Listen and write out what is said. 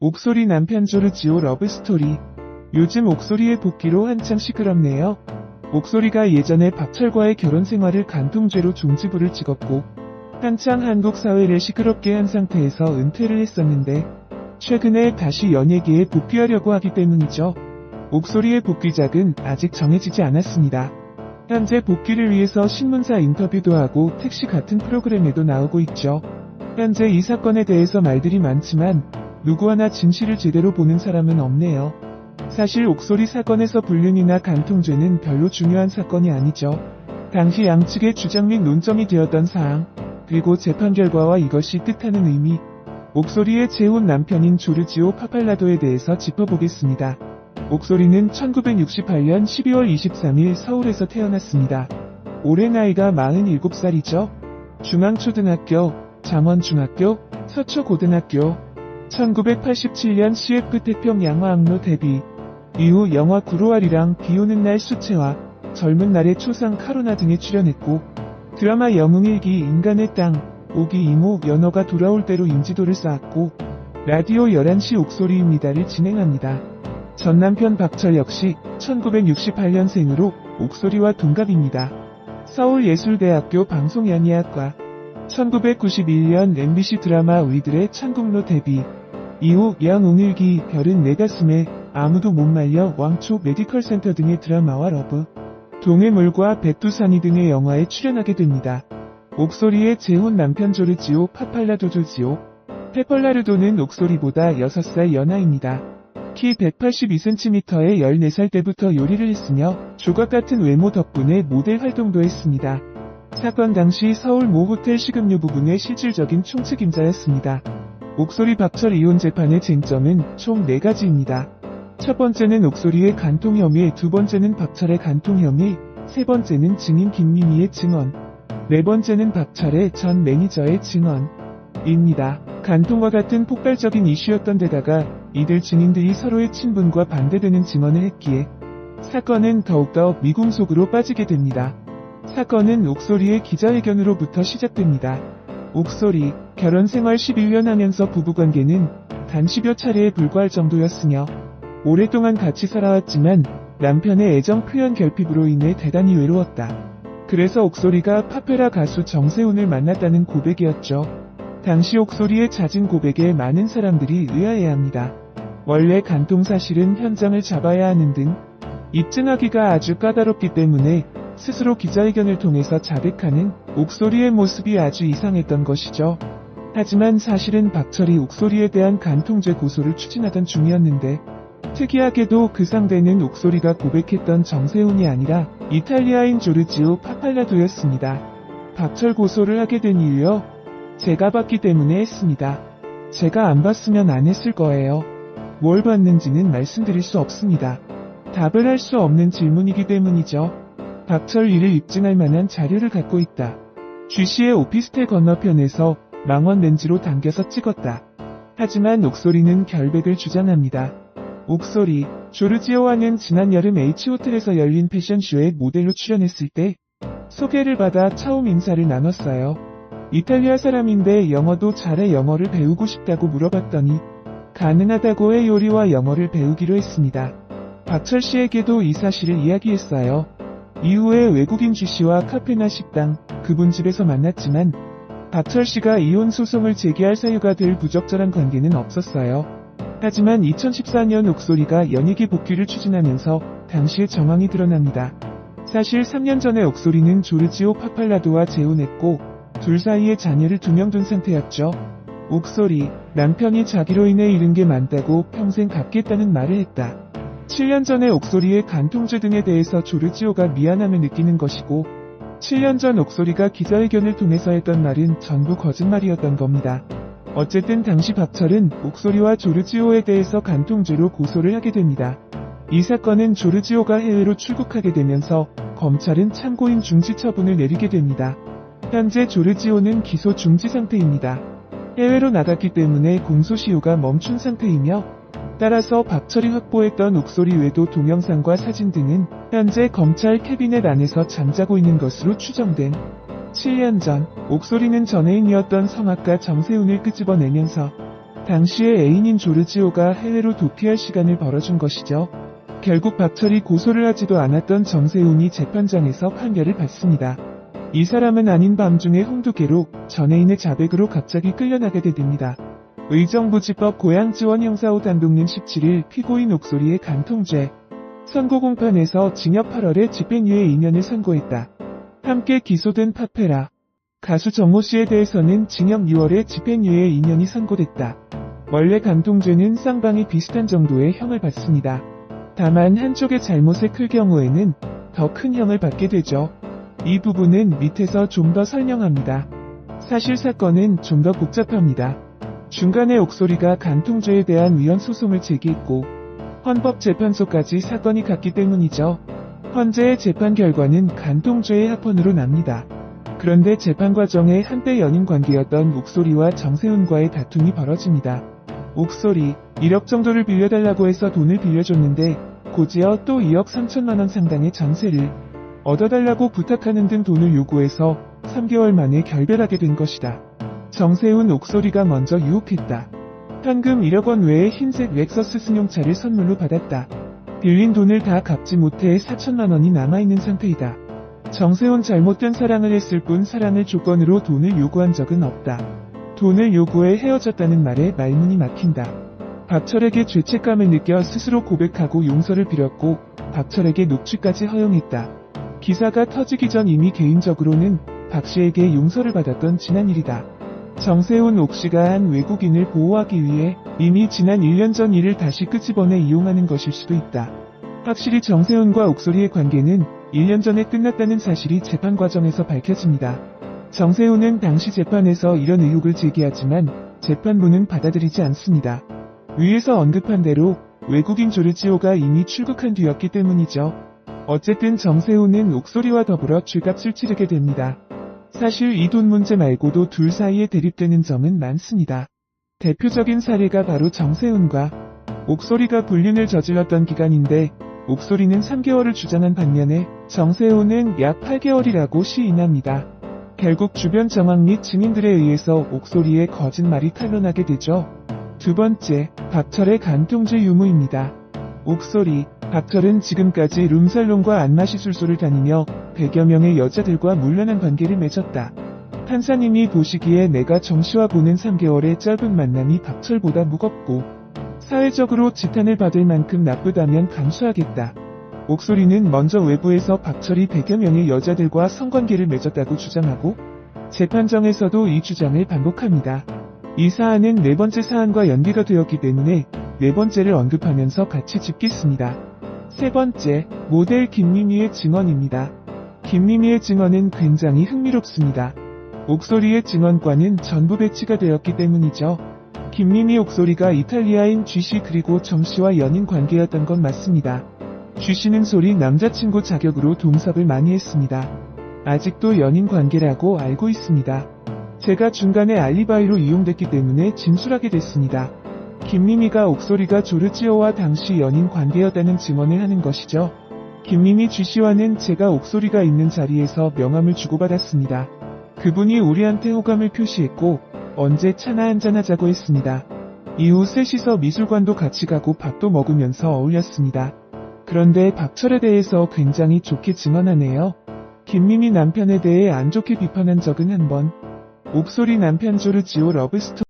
옥소리 남편 조르지오 러브스토리. 요즘 옥소리의 복귀로 한창 시끄럽네요. 옥소리가 예전에 박철과의 결혼 생활을 간통죄로 종지부를 찍었고 한창 한국 사회를 시끄럽게 한 상태에서 은퇴를 했었는데 최근에 다시 연예계에 복귀하려고 하기 때문이죠. 옥소리의 복귀작은 아직 정해지지 않았습니다. 현재 복귀를 위해서 신문사 인터뷰도 하고 택시 같은 프로그램에도 나오고 있죠. 현재 이 사건에 대해서 말들이 많지만 누구 하나 진실을 제대로 보는 사람은 없네요. 사실 옥소리 사건에서 불륜이나 간통죄는 별로 중요한 사건이 아니죠. 당시 양측의 주장 및 논점이 되었던 사항, 그리고 재판 결과와 이것이 뜻하는 의미, 옥소리의 재혼 남편인 조르지오 파팔라도에 대해서 짚어보겠습니다. 옥소리는 1968년 12월 23일 서울에서 태어났습니다. 올해 나이가 47살이죠. 중앙초등학교, 장원중학교, 서초고등학교, 1987년 CF 태평양화학로 데뷔. 이후 영화 구로알이랑 비오는 날 수채화, 젊은 날의 초상 카로나 등에 출연했고 드라마 영웅일기 인간의 땅, 오기 이모 연어가 돌아올 때로 인지도를 쌓았고 라디오 11시 옥소리입니다를 진행합니다. 전 남편 박철 역시 1968년생으로 옥소리와 동갑입니다. 서울예술대학교 방송연예학과, 1991년 MBC 드라마 우리들의 창국로 데뷔. 이후 영웅일기, 별은 내 가슴에, 아무도 못 말려, 왕초 메디컬센터 등의 드라마와 러브, 동해물과 백두산이 등의 영화에 출연하게 됩니다. 옥소리의 재혼 남편 조르지오 파팔라도 조지오 페펄라르도는 옥소리보다 6살 연하입니다. 키 182cm에 14살 때부터 요리를 했으며 조각같은 외모 덕분에 모델 활동도 했습니다. 사건 당시 서울 모 호텔 식음료 부분의 실질적인 총책임자였습니다. 옥소리 박철 이혼 재판의 쟁점은 총 4가지입니다. 첫 번째는 옥소리의 간통 혐의, 두 번째는 박철의 간통 혐의, 세 번째는 증인 김미미의 증언, 네 번째는 박철의 전 매니저의 증언입니다. 간통과 같은 폭발적인 이슈였던 데다가 이들 증인들이 서로의 친분과 반대되는 증언을 했기에 사건은 더욱더 미궁 속으로 빠지게 됩니다. 사건은 옥소리의 기자회견으로부터 시작됩니다. 옥소리, 결혼 생활 11년 하면서 부부관계는 단 10여 차례에 불과할 정도였으며 오랫동안 같이 살아왔지만 남편의 애정 표현 결핍으로 인해 대단히 외로웠다. 그래서 옥소리가 파페라 가수 정세훈을 만났다는 고백이었죠. 당시 옥소리의 잦은 고백에 많은 사람들이 의아해합니다. 원래 간통 사실은 현장을 잡아야 하는 등 입증하기가 아주 까다롭기 때문에 스스로 기자회견을 통해서 자백하는 옥소리의 모습이 아주 이상했던 것이죠. 하지만 사실은 박철이 옥소리에 대한 간통죄 고소를 추진하던 중이었는데 특이하게도 그 상대는 옥소리가 고백했던 정세훈이 아니라 이탈리아인 조르지오 파팔라도였습니다. 박철 고소를 하게 된 이유요? 제가 봤기 때문에 했습니다. 제가 안 봤으면 안 했을 거예요. 뭘 봤는지는 말씀드릴 수 없습니다. 답을 할 수 없는 질문이기 때문이죠. 박철 이를 입증할 만한 자료를 갖고 있다. G씨의 오피스텔 건너편에서 망원 렌즈로 당겨서 찍었다. 하지만 옥소리는 결백을 주장합니다. 옥소리, 조르지오와는 지난 여름 H호텔에서 열린 패션쇼에 모델로 출연했을 때 소개를 받아 처음 인사를 나눴어요. 이탈리아 사람인데 영어도 잘해, 영어를 배우고 싶다고 물어봤더니 가능하다고 해 요리와 영어를 배우기로 했습니다. 박철 씨에게도 이 사실을 이야기했어요. 이후에 외국인 G씨와 카페나 식당, 그분 집에서 만났지만 박철 씨가 이혼 소송을 제기할 사유가 될 부적절한 관계는 없었어요. 하지만 2014년 옥소리가 연예계 복귀를 추진하면서 당시의 정황이 드러납니다. 사실 3년 전에 옥소리는 조르지오 파팔라도와 재혼했고 둘 사이에 자녀를 2명 둔 상태였죠. 옥소리, 남편이 자기로 인해 잃은 게 많다고 평생 갚겠다는 말을 했다. 7년 전에 옥소리의 간통죄 등에 대해서 조르지오가 미안함을 느끼는 것이고 7년 전 옥소리가 기자회견을 통해서 했던 말은 전부 거짓말이었던 겁니다. 어쨌든 당시 박철은 옥소리와 조르지오에 대해서 간통죄로 고소를 하게 됩니다. 이 사건은 조르지오가 해외로 출국하게 되면서 검찰은 참고인 중지 처분을 내리게 됩니다. 현재 조르지오는 기소 중지 상태입니다. 해외로 나갔기 때문에 공소시효가 멈춘 상태이며 따라서 박철이 확보했던 옥소리 외도 동영상과 사진 등은 현재 검찰 캐비넷 안에서 잠자고 있는 것으로 추정된 7년 전 옥소리는 전애인이었던 성악가 정세훈을 끄집어내면서 당시의 애인인 조르지오가 해외로 도피할 시간을 벌어준 것이죠. 결국 박철이 고소를 하지도 않았던 정세훈이 재판장에서 판결을 받습니다. 이 사람은 아닌 밤중에 홍두깨로 전애인의 자백으로 갑자기 끌려나게 됩니다. 의정부지법 고양지원 형사5 단독님 17일 피고인 옥소리의 간통죄 선고 공판에서 징역 8월에 집행유예 2년을 선고했다. 함께 기소된 파페라 가수 정모씨에 대해서는 징역 6월에 집행유예 2년이 선고됐다. 원래 간통죄는 쌍방이 비슷한 정도의 형을 받습니다. 다만 한쪽의 잘못에 클 경우에는 더 큰 형을 받게 되죠. 이 부분은 밑에서 좀 더 설명합니다. 사실 사건은 좀 더 복잡합니다. 중간에 옥소리가 간통죄에 대한 위헌 소송을 제기했고 헌법재판소까지 사건이 갔기 때문이죠. 헌재의 재판 결과는 간통죄의 합헌으로 납니다. 그런데 재판 과정에 한때 연인 관계였던 옥소리와 정세훈과의 다툼이 벌어집니다. 옥소리 1억 정도를 빌려달라고 해서 돈을 빌려줬는데 곧이어 또 2억 3천만원 상당의 전세를 얻어달라고 부탁하는 등 돈을 요구해서 3개월 만에 결별하게 된 것이다. 정세훈 옥소리가 먼저 유혹했다. 현금 1억 원 외에 흰색 렉서스 승용차를 선물로 받았다. 빌린 돈을 다 갚지 못해 4천만 원이 남아있는 상태이다. 정세훈 잘못된 사랑을 했을 뿐 사랑을 조건으로 돈을 요구한 적은 없다. 돈을 요구해 헤어졌다는 말에 말문이 막힌다. 박철에게 죄책감을 느껴 스스로 고백하고 용서를 빌었고 박철에게 녹취까지 허용했다. 기사가 터지기 전 이미 개인적으로는 박씨에게 용서를 받았던 지난 일이다. 정세훈 옥씨가 한 외국인을 보호하기 위해 이미 지난 1년 전 일을 다시 끄집어내 이용하는 것일 수도 있다. 확실히 정세훈과 옥소리의 관계는 1년 전에 끝났다는 사실이 재판 과정에서 밝혀집니다. 정세훈은 당시 재판에서 이런 의혹을 제기하지만 재판부는 받아들이지 않습니다. 위에서 언급한 대로 외국인 조르지오가 이미 출국한 뒤였기 때문이죠. 어쨌든 정세훈은 옥소리와 더불어 죗값을 치르게 됩니다. 사실 이 돈 문제 말고도 둘 사이에 대립되는 점은 많습니다. 대표적인 사례가 바로 정세훈과 옥소리가 불륜을 저질렀던 기간인데 옥소리는 3개월을 주장한 반면에 정세훈은 약 8개월이라고 시인합니다. 결국 주변 정황 및 증인들에 의해서 옥소리의 거짓말이 탄로나게 되죠. 두 번째, 박철의 간통죄 유무입니다. 옥소리, 박철은 지금까지 룸살롱과 안마시술소를 다니며 100여 명의 여자들과 물란한 관계를 맺었다. 판사님이 보시기에 내가 정씨와 보낸 3개월의 짧은 만남이 박철보다 무겁고 사회적으로 지탄을 받을 만큼 나쁘다면 감수하겠다. 옥소리는 먼저 외부에서 박철이 100여 명의 여자들과 성관계를 맺었다고 주장하고 재판정에서도 이 주장을 반복합니다. 이 사안은 네 번째 사안과 연계가 되었기 때문에 네 번째를 언급하면서 같이 짚겠습니다. 세 번째, 모델 김미미의 증언입니다. 김미미의 증언은 굉장히 흥미롭습니다. 옥소리의 증언과는 전부 배치가 되었기 때문이죠. 김미미 옥소리가 이탈리아인 쥐씨 그리고 정씨와 연인 관계였던 건 맞습니다. 쥐씨는 소리 남자친구 자격으로 동섭을 많이 했습니다. 아직도 연인 관계라고 알고 있습니다. 제가 중간에 알리바이로 이용됐기 때문에 진술하게 됐습니다. 김미미가 옥소리가 조르지오와 당시 연인 관계였다는 증언을 하는 것이죠. 김미미 쥐씨와는 제가 옥소리가 있는 자리에서 명함을 주고받았습니다. 그분이 우리한테 호감을 표시했고 언제 차나 한잔하자고 했습니다. 이후 셋이서 미술관도 같이 가고 밥도 먹으면서 어울렸습니다. 그런데 박철에 대해서 굉장히 좋게 증언하네요. 김미미 남편에 대해 안 좋게 비판한 적은 한 번. 옥소리 남편 조르지오 러브스토리